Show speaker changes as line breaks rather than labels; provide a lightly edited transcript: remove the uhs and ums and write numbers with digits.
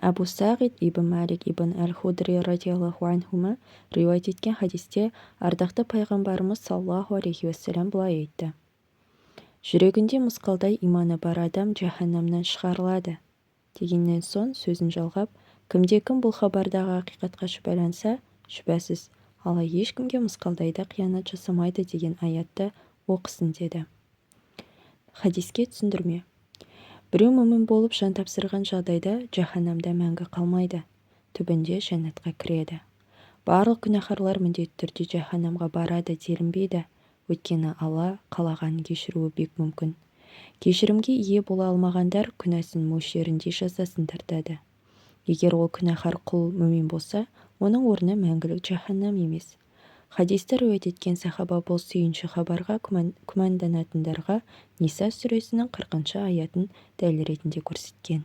Әбу Сағид ибн Малик ибн әл-Худри радиаллаху анхума риуаят еткен хадисте ардақты пайғамбарымыз саллаллаху алейхи уассалам былай айтты: жүрегінде мысқалдай иманы бар адам жаһаннамнан шығарылады. Дегеннен соң сөзін жалғап, кімде-кім бұл хабардағы ақиқатқа шүбәланса, шүбәсіз, Алла ешкімге мысқалдай да қиянат жасамайды деген аятты оқысын деді. Хадиске түсіндірме. Біреу мүмін болып жан тапсырған жағдайда жаһаннамда мәңгі қалмайды, түбінде жәннатқа кіреді. Барлық күнәһарлар міндетті түрде жаһаннамға барады делінбейді, өйткені Алла қалағанын кешіруі бек мүмкін. Кешірімге ие бола алмағандар күнәсін мөлшерінде жазасын тартады. Егер ол күнәһар құл мүмин болса, оның орны мәңгілік жаһаннам емес. Хадисті риуаят еткен сахаба бұл сүйінші хабарға күмәнданатындарға Ниса сүресінің 40 аятын дәлел ретінде көрсеткен.